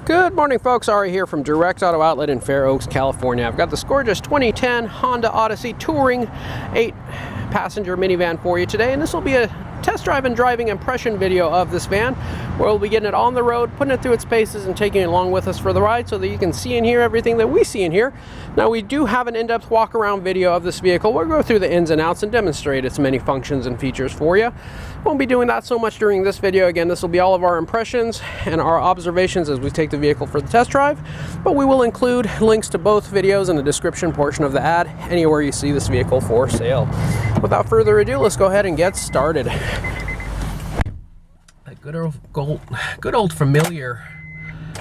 Good morning, folks. Ari here from Direct Auto Outlet in Fair Oaks, California. I've got this gorgeous 2010 Honda Odyssey Touring 8-passenger minivan for you today, and this will be a test drive and driving impression video of this van, where we'll be getting it on the road, putting it through its paces, and taking it along with us for the ride so that you can see and hear everything that we see and hear. Now, we do have an in-depth walk-around video of this vehicle. We'll go through the ins and outs and demonstrate its many functions and features for you. Won't be doing that so much during this video. Again, this will be all of our impressions and our observations as we take the vehicle for the test drive, but we will include links to both videos in the description portion of the ad anywhere you see this vehicle for sale. Without further ado, let's go ahead and get started. That good old familiar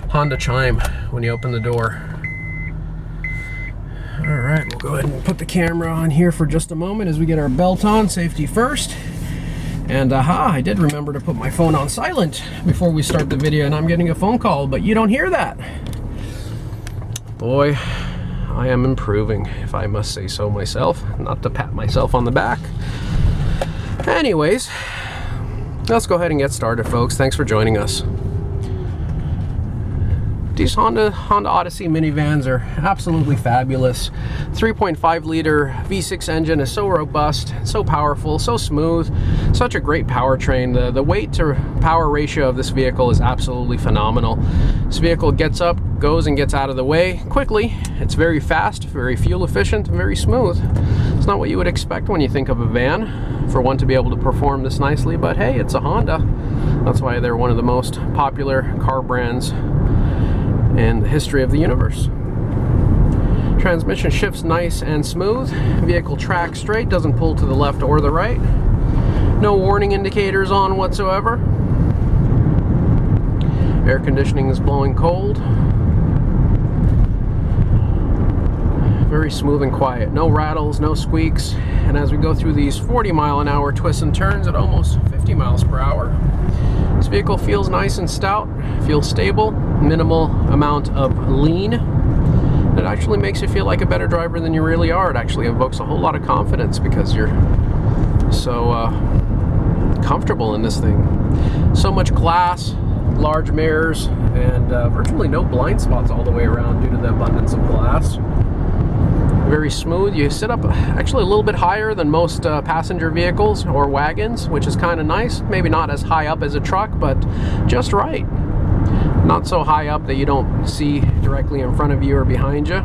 Honda chime when you open the door. All right, we'll go ahead and put the camera on here for just a moment as we get our belt on, safety first. And I did remember to put my phone on silent before we start the video, and I'm getting a phone call, but you don't hear that. Boy, I am improving, if I must say so myself, not to pat myself on the back. Anyways, let's go ahead and get started, folks. Thanks for joining us. These Honda Odyssey minivans are absolutely fabulous. 3.5 liter V6 engine is so robust, so powerful, so smooth, such a great powertrain. The weight to power ratio of this vehicle is absolutely phenomenal. This vehicle gets up, goes, and gets out of the way quickly. It's very fast, very fuel efficient, and very smooth. It's not what you would expect when you think of a van, for one to be able to perform this nicely, but hey, it's a Honda. That's why they're one of the most popular car brands in the history of the universe. Transmission shifts nice and smooth. Vehicle tracks straight, doesn't pull to the left or the right. No warning indicators on whatsoever. Air conditioning is blowing cold. Very smooth and quiet. No rattles, no squeaks. And as we go through these 40-mile-an-hour twists and turns at almost 50 miles per hour, this vehicle feels nice and stout, feels stable, minimal amount of lean. It actually makes you feel like a better driver than you really are. It actually evokes a whole lot of confidence because you're so comfortable in this thing. So much glass, large mirrors, and virtually no blind spots all the way around due to the abundance of glass. Very smooth. You sit up actually a little bit higher than most passenger vehicles or wagons, which is kind of nice. Maybe not as high up as a truck, but just right. Not so high up that you don't see directly in front of you or behind you,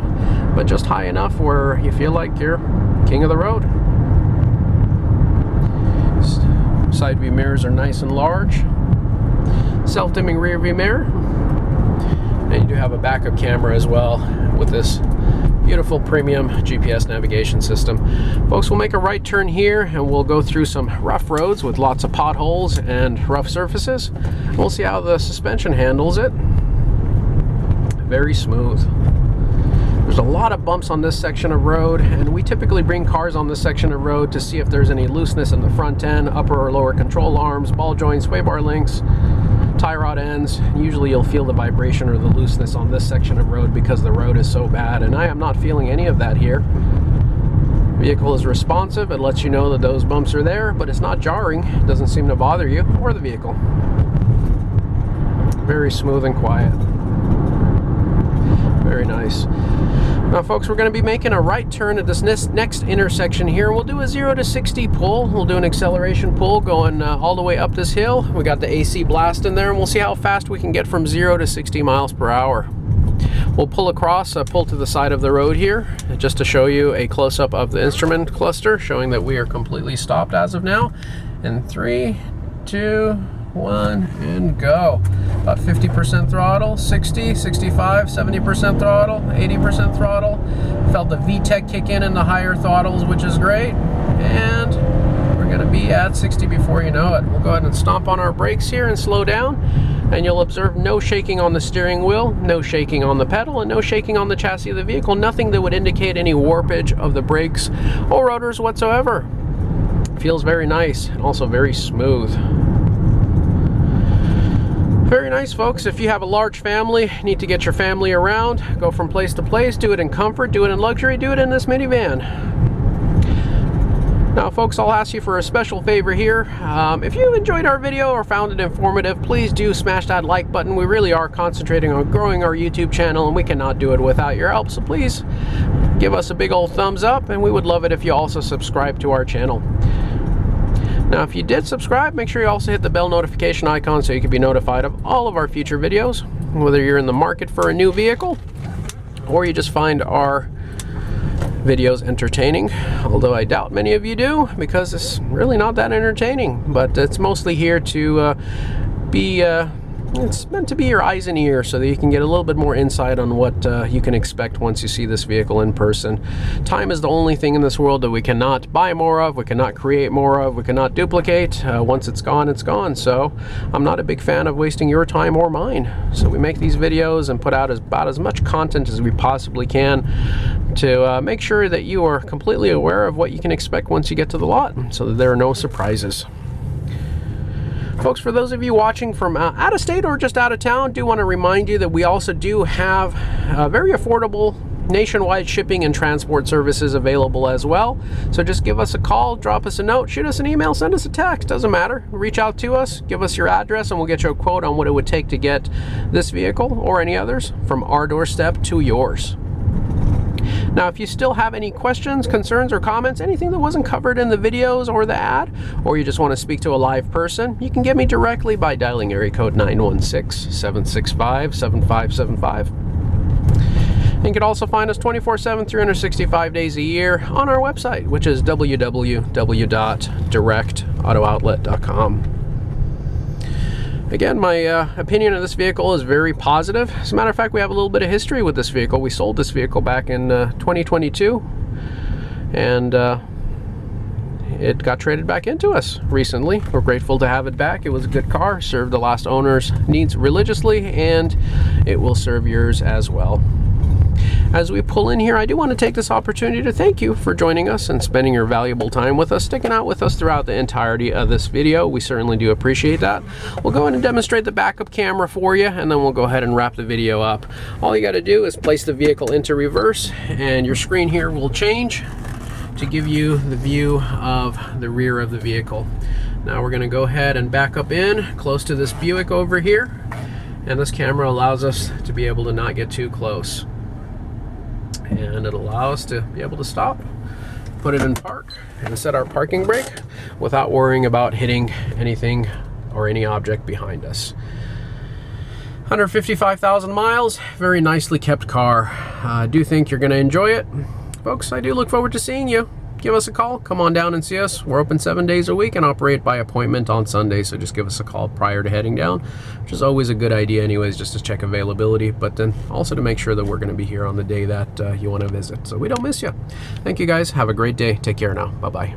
but just high enough where you feel like you're king of the road. Side view mirrors are nice and large. Self-dimming rear view mirror. And you do have a backup camera as well with this beautiful premium GPS navigation system. Folks, we'll make a right turn here and we'll go through some rough roads with lots of potholes and rough surfaces. We'll see how the suspension handles it. Very smooth. There's a lot of bumps on this section of road, and we typically bring cars on this section of road to see if there's any looseness in the front end, upper or lower control arms, ball joints, sway bar links, tie rod ends. Usually you'll feel the vibration or the looseness on this section of road because the road is so bad, and I am not feeling any of that here. Vehicle is responsive. It lets you know that those bumps are there, but it's not jarring. It doesn't seem to bother you or the vehicle. Very smooth and quiet. Very nice. Now, folks, we're going to be making a right turn at this next intersection here. We'll do a 0 to 60 pull. We'll do an acceleration pull going all the way up this hill. We got the AC blast in there, and we'll see how fast we can get from 0 to 60 miles per hour. We'll pull across, pull to the side of the road here, just to show you a close-up of the instrument cluster, showing that we are completely stopped as of now. In 3, 2, 1, and go. About 50% throttle, 60, 65, 70% throttle, 80% throttle. Felt the VTEC kick in the higher throttles, which is great. And we're going to be at 60 before you know it. We'll go ahead and stomp on our brakes here and slow down. And you'll observe no shaking on the steering wheel, no shaking on the pedal, and no shaking on the chassis of the vehicle. Nothing that would indicate any warpage of the brakes or rotors whatsoever. Feels very nice and also very smooth. Very nice, folks. If you have a large family, need to get your family around, go from place to place, do it in comfort, do it in luxury, do it in this minivan. Now folks, I'll ask you for a special favor here. If you enjoyed our video or found it informative, please do smash that like button. We really are concentrating on growing our YouTube channel, and we cannot do it without your help. So please give us a big old thumbs up, and we would love it if you also subscribe to our channel. Now if you did subscribe, make sure you also hit the bell notification icon so you can be notified of all of our future videos, whether you're in the market for a new vehicle or you just find our videos entertaining, although I doubt many of you do, because it's really not that entertaining. But it's mostly here to it's meant to be your eyes and ears so that you can get a little bit more insight on what you can expect once you see this vehicle in person. Time is the only thing in this world that we cannot buy more of, we cannot create more of, we cannot duplicate. Once it's gone, it's gone. So I'm not a big fan of wasting your time or mine. So we make these videos and put out about as much content as we possibly can to make sure that you are completely aware of what you can expect once you get to the lot, so that there are no surprises. Folks, for those of you watching from out of state or just out of town, do want to remind you that we also do have very affordable nationwide shipping and transport services available as well. So just give us a call, drop us a note, shoot us an email, send us a text, doesn't matter. Reach out to us, give us your address, and we'll get you a quote on what it would take to get this vehicle or any others from our doorstep to yours. Now, if you still have any questions, concerns, or comments, anything that wasn't covered in the videos or the ad, or you just want to speak to a live person, you can get me directly by dialing area code 916-765-7575. And you can also find us 24/7, 365 days a year on our website, which is www.directauto-outlet.com. Again, my opinion of this vehicle is very positive. As a matter of fact, we have a little bit of history with this vehicle. We sold this vehicle back in 2022, and it got traded back into us recently. We're grateful to have it back. It was a good car, served the last owner's needs religiously, and it will serve yours as well. As we pull in here, I do want to take this opportunity to thank you for joining us and spending your valuable time with us, sticking out with us throughout the entirety of this video. We certainly do appreciate that. We'll go ahead and demonstrate the backup camera for you, and then we'll go ahead and wrap the video up. All you got to do is place the vehicle into reverse, and your screen here will change to give you the view of the rear of the vehicle. Now we're going to go ahead and back up in close to this Buick over here, and this camera allows us to be able to not get too close. And it'll allow us to be able to stop, put it in park, and set our parking brake without worrying about hitting anything or any object behind us. 155,000 miles, very nicely kept car. I do think you're going to enjoy it. Folks, I do look forward to seeing you. Give us a call, come on down and see us. We're open 7 days a week and operate by appointment on Sunday, so just give us a call prior to heading down, which is always a good idea anyways, just to check availability, but then also to make sure that we're going to be here on the day that you want to visit, so we don't miss you. Thank you guys, have a great day, take care now, bye-bye.